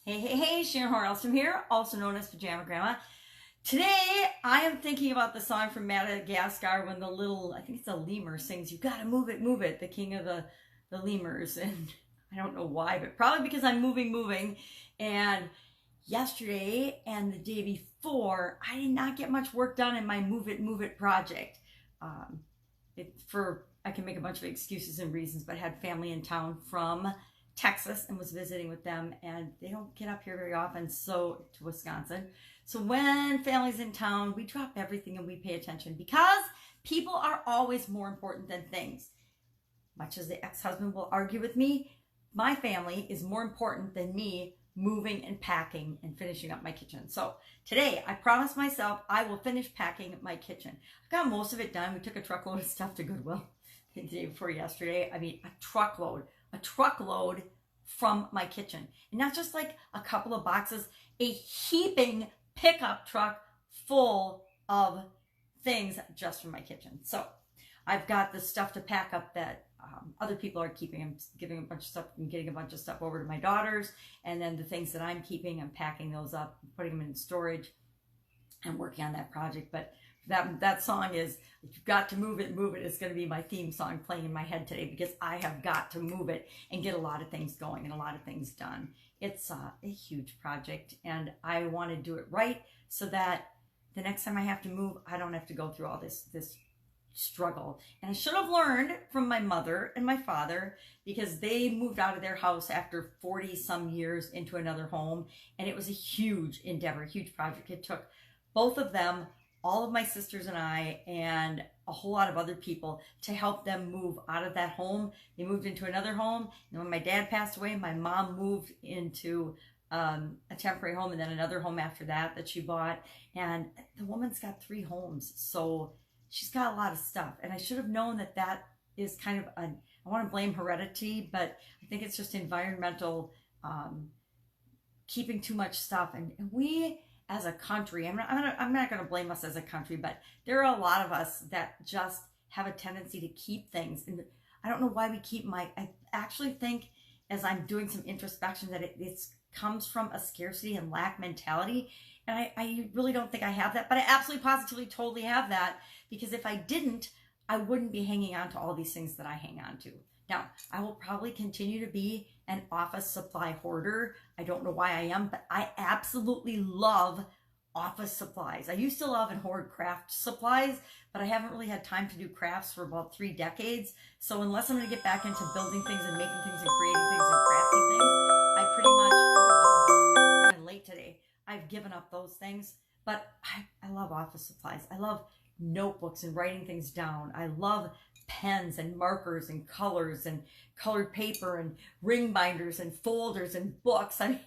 Hey, Sharon Horne-Ellstrom here, also known as Pajama Grandma. Today, I am thinking about the song from Madagascar when the little, I think it's a lemur, sings, "You gotta move it," the king of the lemurs. And I don't know why, but probably because I'm moving. And yesterday and the day before, I did not get much work done in my move it project. I can make a bunch of excuses and reasons, but I had family in town from Texas and was visiting with them, and they don't get up here very often, so to Wisconsin. So when family's in town, we drop everything and we pay attention because people are always more important than things. Much as the ex-husband will argue with me, my family is more important than me moving and packing and finishing up my kitchen. So today I promised myself I will finish packing my kitchen. I've got most of it done. We took a truckload of stuff to Goodwill the day before yesterday. I mean, a truckload from my kitchen. And not just like a couple of boxes, a heaping pickup truck full of things just from my kitchen. So I've got the stuff to pack up that other people are keeping. I'm giving a bunch of stuff and getting a bunch of stuff over to my daughters. And then the things that I'm keeping, I'm packing those up, putting them in storage and working on that project. But that song is, "You've got to move it, is going to be my theme song playing in my head today because I have got to move it and get a lot of things going and a lot of things done. It's a huge project, and I want to do it right so that the next time I have to move, I don't have to go through all this struggle. And I should have learned from my mother and my father because they moved out of their house after 40 some years into another home, and it was a huge endeavor, a huge project. It took both of them, all of my sisters and I, and a whole lot of other people to help them move out of that home. They moved into another home. And when my dad passed away, my mom moved into a temporary home and then another home after that she bought. And the woman's got 3 homes. So she's got a lot of stuff. And I should have known that is kind of I want to blame heredity, but I think it's just environmental, keeping too much stuff. And we, as a country, I'm not going to blame us as a country, but there are a lot of us that just have a tendency to keep things. And I don't know why we keep I actually think, as I'm doing some introspection, that it comes from a scarcity and lack mentality. And I really don't think I have that, but I absolutely, positively, totally have that, because if I didn't, I wouldn't be hanging on to all these things that I hang on to. Now, I will probably continue to be an office supply hoarder. I don't know why I am, but I absolutely love office supplies. I used to love and hoard craft supplies, but I haven't really had time to do crafts for about 3 decades. So unless I'm going to get back into building things and making things and creating things and crafting things, I pretty much, I'm late today, I've given up those things. But I love office supplies. I love notebooks and writing things down. I love pens and markers and colors and colored paper and ring binders and folders and books. I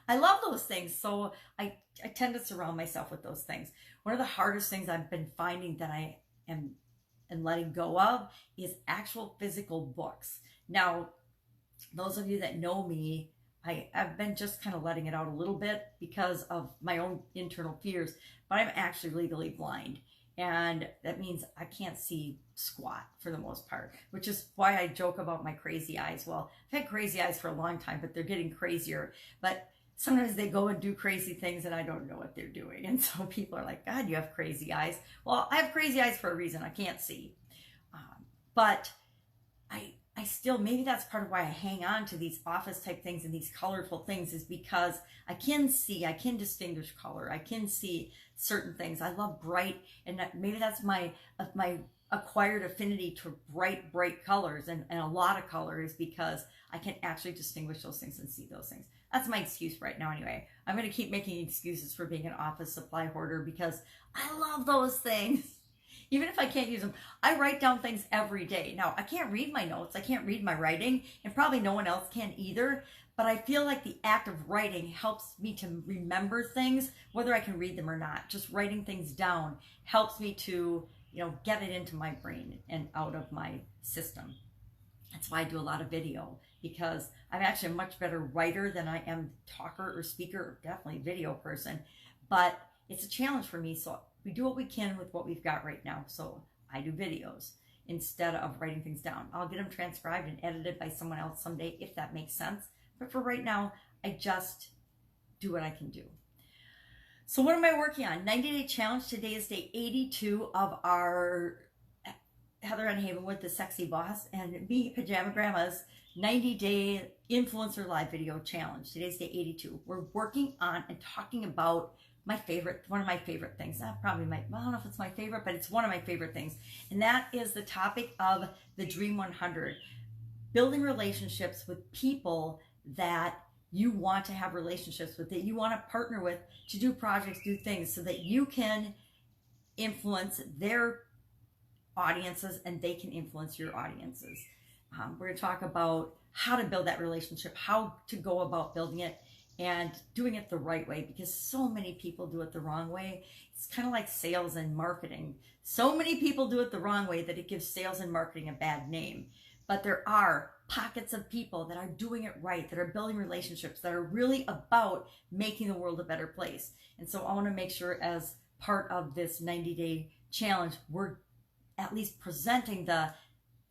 love those things. So I tend to surround myself with those things. One of the hardest things I've been finding that I am letting go of is actual physical books. Now, those of you that know me, I've been just kind of letting it out a little bit because of my own internal fears, but I'm actually legally blind. And that means I can't see squat for the most part, which is why I joke about my crazy eyes. Well, I've had crazy eyes for a long time, but they're getting crazier. But sometimes they go and do crazy things and I don't know what they're doing. And so people are like, "God, you have crazy eyes." Well, I have crazy eyes for a reason. I can't see. But I still, maybe that's part of why I hang on to these office type things and these colorful things, is because I can see, I can distinguish color. I can see certain things. I love bright, and maybe that's my acquired affinity to bright colors and a lot of colors, because I can actually distinguish those things and see those things. That's my excuse right now anyway. I'm going to keep making excuses for being an office supply hoarder because I love those things. Even if I can't use them, I write down things every day. Now, I can't read my notes. I can't read my writing, and probably no one else can either. But I feel like the act of writing helps me to remember things, whether I can read them or not. Just writing things down helps me to, get it into my brain and out of my system. That's why I do a lot of video, because I'm actually a much better writer than I am talker or speaker, or definitely video person. But it's a challenge for me, so we do what we can with what we've got right now. So I do videos instead of writing things down. I'll get them transcribed and edited by someone else someday, if that makes sense. But for right now, I just do what I can do. So what am I working on? 90-day challenge. Today is day 82 of our Heather and Havenwood, the Sexy Boss, and me, Pajama Grandma's 90-day influencer live video challenge. Today's day 82. We're working on and talking about one of my favorite things. I don't know if it's my favorite, but it's one of my favorite things. And that is the topic of the Dream 100. Building relationships with people that you want to have relationships with, that you want to partner with to do projects, do things, so that you can influence their audiences and they can influence your audiences. We're going to talk about how to build that relationship, how to go about building it, and doing it the right way, because so many people do it the wrong way. It's kind of like sales and marketing. So many people do it the wrong way that it gives sales and marketing a bad name. But there are pockets of people that are doing it right, that are building relationships, that are really about making the world a better place. And so I want to make sure, as part of this 90-day challenge, we're at least presenting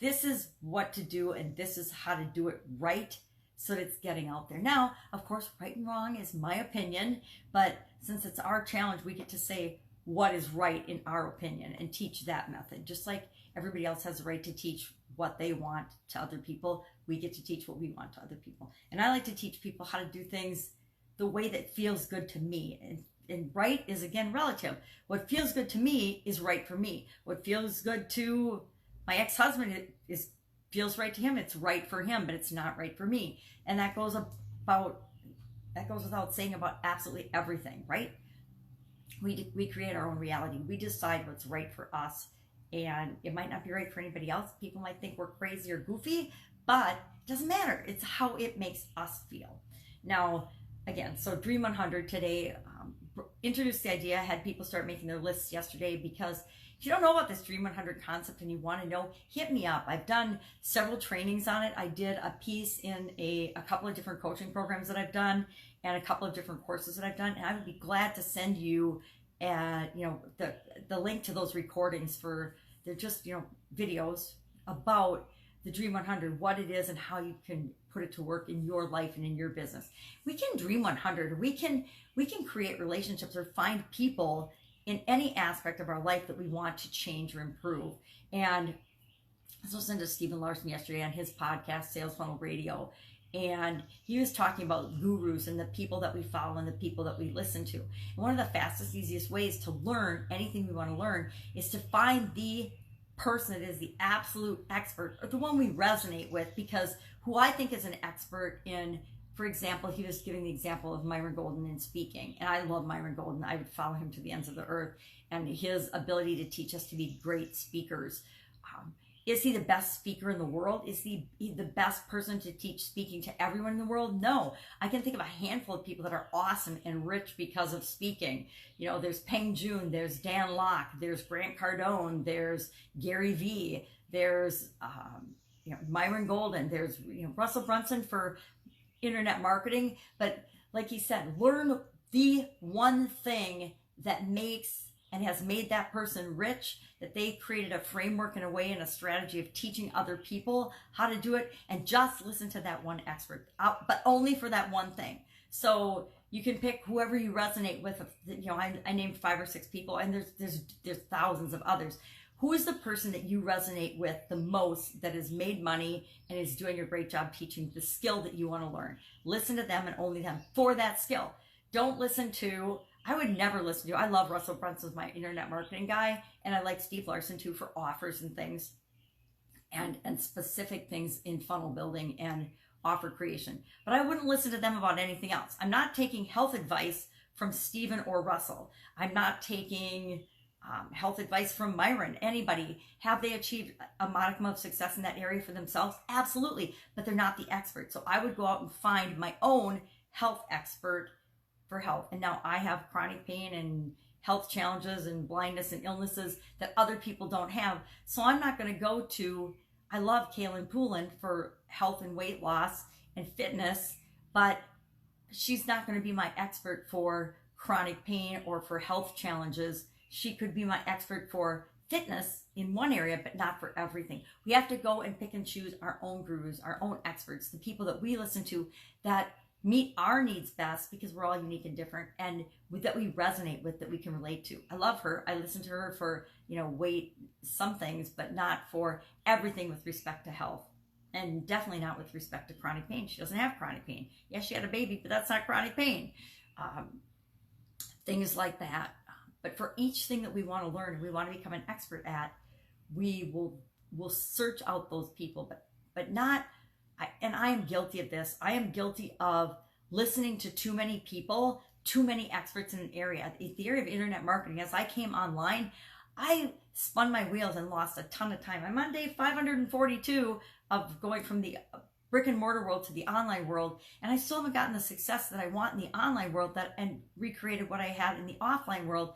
this is what to do and this is how to do it right, so that it's getting out there. Now, of course, right and wrong is my opinion, but since it's our challenge, we get to say what is right in our opinion and teach that method. Just like everybody else has the right to teach what they want to other people, we get to teach what we want to other people. And I like to teach people how to do things the way that feels good to me. And right is, again, relative. What feels good to me is right for me. What feels good to my ex-husband feels right to him, it's right for him, but it's not right for me. And that goes without saying about absolutely everything, right? We create our own reality. We decide what's right for us, and it might not be right for anybody else. People might think we're crazy or goofy, but it doesn't matter. It's how it makes us feel. Now, again, so Dream 100 today, introduced the idea, had people start making their lists yesterday, because if you don't know about this Dream 100 concept and you want to know, hit me up. I've done several trainings on it. I did a piece in a couple of different coaching programs that I've done, and a couple of different courses that I've done. And I would be glad to send you, the link to those recordings. They're just, videos about the Dream 100, what it is and how you can put it to work in your life and in your business. We can Dream 100. We can create relationships or find people in any aspect of our life that we want to change or improve. And I was listening to Stephen Larson yesterday on his podcast, Sales Funnel Radio, and he was talking about gurus and the people that we follow and the people that we listen to. And one of the fastest, easiest ways to learn anything we want to learn is to find the person that is the absolute expert, or the one we resonate with, because who I think is an expert in, for example, he was giving the example of Myron Golden in speaking, and I love Myron Golden. I would follow him to the ends of the earth, and his ability to teach us to be great speakers. Is he the best speaker in the world? Is he the best person to teach speaking to everyone in the world? No. I can think of a handful of people that are awesome and rich because of speaking. There's Peng Joon, there's Dan Lok, there's Grant Cardone, there's Gary Vee, there's Myron Golden, there's Russell Brunson for internet marketing. But like he said, learn the one thing that makes and has made that person rich, that they created a framework and a way and a strategy of teaching other people how to do it, and just listen to that one expert, but only for that one thing. So you can pick whoever you resonate with. I named 5 or 6 people, and there's thousands of others. Who is the person that you resonate with the most, that has made money and is doing a great job teaching the skill that you want to learn? Listen to them and only them for that skill. Don't listen to, I would never listen to, I love Russell Brunson, my internet marketing guy, and I like Steve Larson too for offers and things, and specific things in funnel building and offer creation. But I wouldn't listen to them about anything else. I'm not taking health advice from Stephen or Russell. I'm not taking health advice from Myron. Anybody. Have they achieved a modicum of success in that area for themselves? Absolutely. But they're not the expert. So I would go out and find my own health expert for health. And now I have chronic pain and health challenges and blindness and illnesses that other people don't have. So I'm not going to go to, I love Kaylin Poulin for health and weight loss and fitness, but she's not going to be my expert for chronic pain or for health challenges. She could be my expert for fitness in one area, but not for everything. We have to go and pick and choose our own gurus, our own experts, the people that we listen to that meet our needs best, because we're all unique and different, and that we resonate with, that we can relate to. I love her. I listen to her for, weight, some things, but not for everything with respect to health. And definitely not with respect to chronic pain. She doesn't have chronic pain. Yes, she had a baby, but that's not chronic pain. Things like that. But for each thing that we want to learn and we want to become an expert at, we will search out those people, but not. And I am guilty of this. I am guilty of listening to too many people, too many experts in an area. The area of internet marketing, as I came online, I spun my wheels and lost a ton of time. I'm on day 542 of going from the brick and mortar world to the online world, and I still haven't gotten the success that I want in the online world and recreated what I had in the offline world,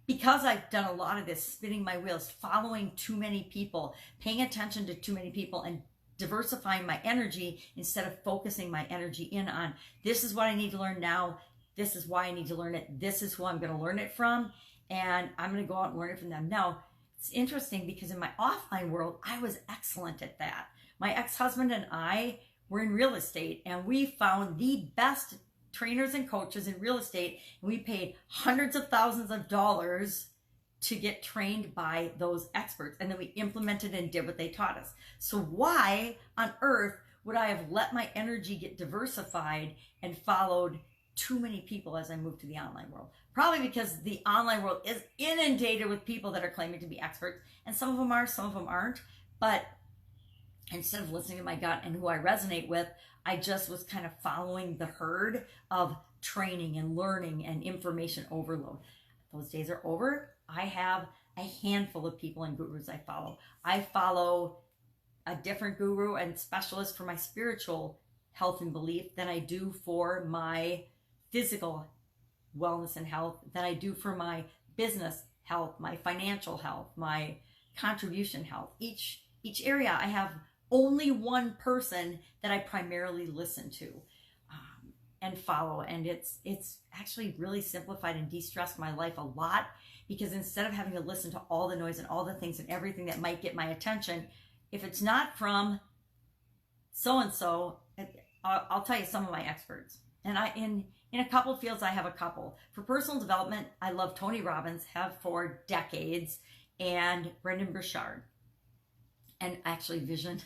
because I've done a lot of this spinning my wheels, following too many people, paying attention to too many people, and diversifying my energy instead of focusing my energy in on, this is what I need to learn now, this is why I need to learn it, this is who I'm going to learn it from, and I'm going to go out and learn it from them. Now, it's interesting because in my offline world, I was excellent at that. My ex-husband and I were in real estate, and we found the best trainers and coaches in real estate, and we paid hundreds of thousands of dollars to get trained by those experts, and then we implemented and did what they taught us. So why on earth would I have let my energy get diversified and followed too many people as I moved to the online world? Probably because the online world is inundated with people that are claiming to be experts, and some of them are, some of them aren't. But instead of listening to my gut and who I resonate with, I just was kind of following the herd of training and learning and information overload. Those days are over. I have a handful of people and gurus I follow. I follow a different guru and specialist for my spiritual health and belief than I do for my physical wellness and health, than I do for my business health, my financial health, my contribution health. Each area I have only one person that I primarily listen to and follow, and it's actually really simplified and de-stressed my life a lot, because instead of having to listen to all the noise and all the things and everything that might get my attention, if it's not from so-and-so, I'll tell you some of my experts. And in a couple fields, I have a couple. For personal development, I love Tony Robbins, have for decades, and Brendan Burchard, and actually Vision,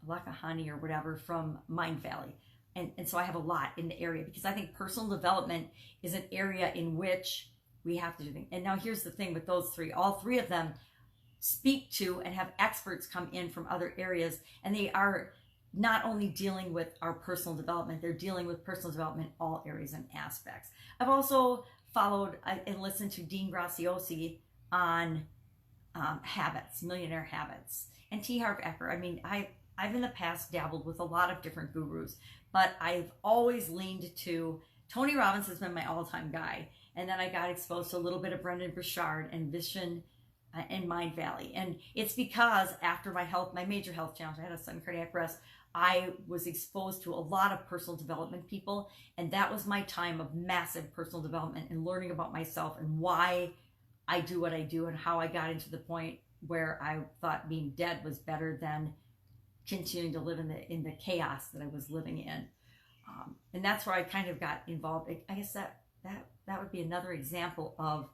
like a honey or whatever from Mind Valley. And so I have a lot in the area, because I think personal development is an area in which we have to do things. And now here's the thing with those three, all three of them speak to and have experts come in from other areas, and they are not only dealing with our personal development, they're dealing with personal development in all areas and aspects. I've also followed and listened to Dean Graziosi on habits, millionaire habits, and T. Harv Eker. I mean, I've in the past dabbled with a lot of different gurus, but I've always leaned to Tony Robbins has been my all-time guy. And then I got exposed to a little bit of Brendan Burchard and Vision and Mind Valley. And it's because after my major health challenge, I had a sudden cardiac arrest, I was exposed to a lot of personal development people. And that was my time of massive personal development and learning about myself and why I do what I do, and how I got into the point where I thought being dead was better than continuing to live in the chaos that I was living in. And that's where I kind of got involved. I guess that would be another example of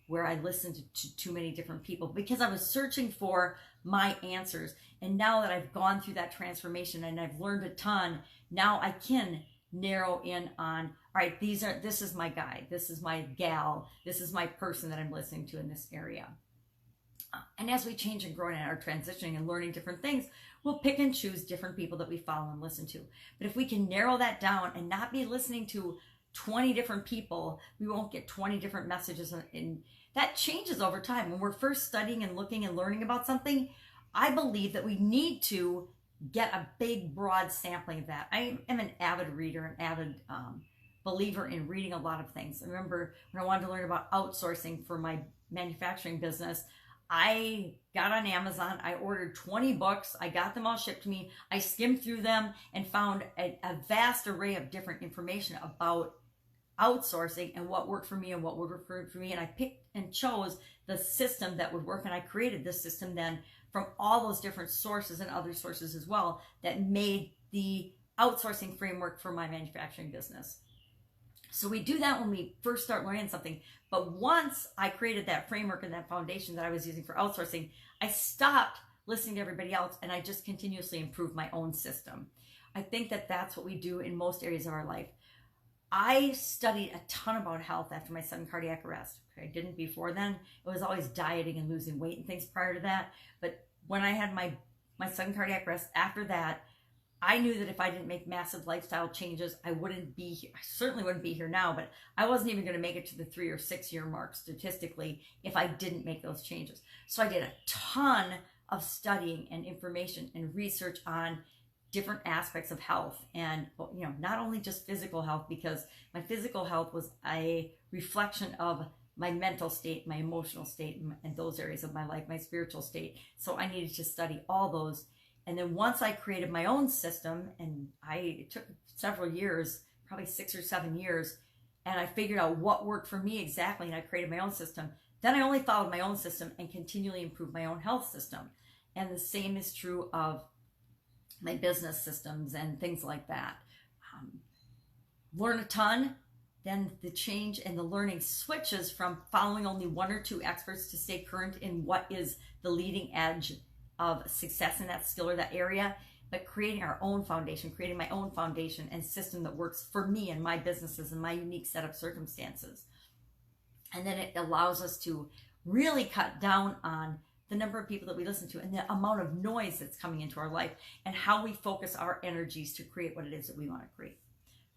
where I listened to too many different people, because I was searching for my answers. And now that I've gone through that transformation and I've learned a ton, now I can narrow in on, all right, this is my guy, this is my gal, this is my person that I'm listening to in this area. And as we change and grow and are transitioning and learning different things, we'll pick and choose different people that we follow and listen to. But if we can narrow that down and not be listening to 20 different people, we won't get 20 different messages. And that changes over time. When we're first studying and looking and learning about something, I believe that we need to get a big, broad sampling of that. I am an avid reader, an avid believer in reading a lot of things. I remember when I wanted to learn about outsourcing for my manufacturing business, I got on Amazon, I ordered 20 books, I got them all shipped to me, I skimmed through them and found a vast array of different information about outsourcing and what worked for me and what would work for me, and I picked and chose the system that would work, and I created this system then from all those different sources and other sources as well that made the outsourcing framework for my manufacturing business. So we do that when we first start learning something. But once I created that framework and that foundation that I was using for outsourcing, I stopped listening to everybody else and I just continuously improved my own system. I think that that's what we do in most areas of our life. I studied a ton about health after my sudden cardiac arrest. I didn't before then. It was always dieting and losing weight and things prior to that. But when I had my sudden cardiac arrest, after that, I knew that if I didn't make massive lifestyle changes, I wouldn't be here. I certainly wouldn't be here now, but I wasn't even going to make it to the 3 or 6 year mark statistically if I didn't make those changes. So I did a ton of studying and information and research on different aspects of health, and not only just physical health, because my physical health was a reflection of my mental state, my emotional state, and those areas of my life, my spiritual state. So I needed to study all those. And then once I created my own system, and it took several years, probably 6 or 7 years, and I figured out what worked for me exactly, and I created my own system. Then I only followed my own system and continually improved my own health system. And the same is true of my business systems and things like that. Learn a ton, then the change and the learning switches from following only 1 or 2 experts to stay current in what is the leading edge of success in that skill or that area, but creating our own foundation, creating my own foundation and system that works for me and my businesses and my unique set of circumstances. And then it allows us to really cut down on the number of people that we listen to and the amount of noise that's coming into our life and how we focus our energies to create what it is that we want to create.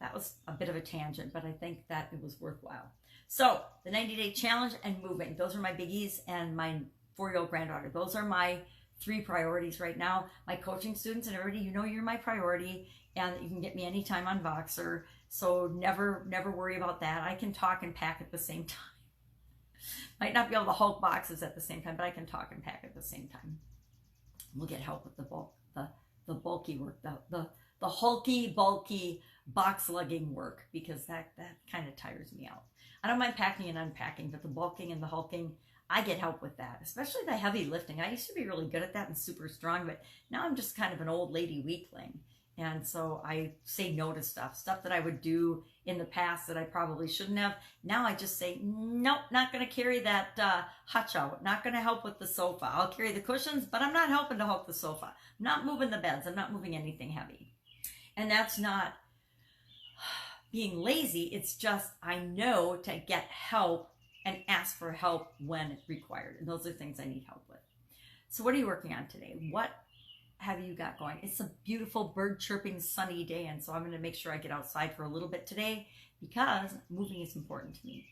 That was a bit of a tangent, but I think that it was worthwhile. So the 90-day challenge and moving, those are my biggies, and my 4-year-old granddaughter. Those are my 3 priorities right now. My coaching students and everybody, you're my priority, and you can get me anytime on Voxer. So never worry about that. I can talk and pack at the same time. Might not be able to Hulk boxes at the same time, but I can talk and pack at the same time. We'll get help with the bulky work, the hulky, bulky box lugging work, because that kind of tires me out. I don't mind packing and unpacking, but the bulking and the hulking, I get help with that, especially the heavy lifting. I used to be really good at that and super strong, but now I'm just kind of an old lady weakling. And so I say no to stuff that I would do in the past that I probably shouldn't have. Now I just say, nope, not going to carry that hacho, not going to help with the sofa. I'll carry the cushions, but I'm not helping to help the sofa. I'm not moving the beds. I'm not moving anything heavy. And that's not being lazy. It's just I know to get help and ask for help when required. And those are things I need help with. So what are you working on today? What have you got going? It's a beautiful bird chirping sunny day, and so I'm going to make sure I get outside for a little bit today because moving is important to me.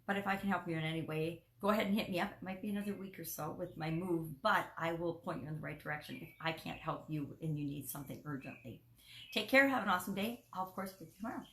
But if I can help you in any way, go ahead and hit me up. It might be another week or so with my move, but I will point you in the right direction if I can't help you and you need something urgently. Take care. Have an awesome day. I'll, of course, be with you tomorrow.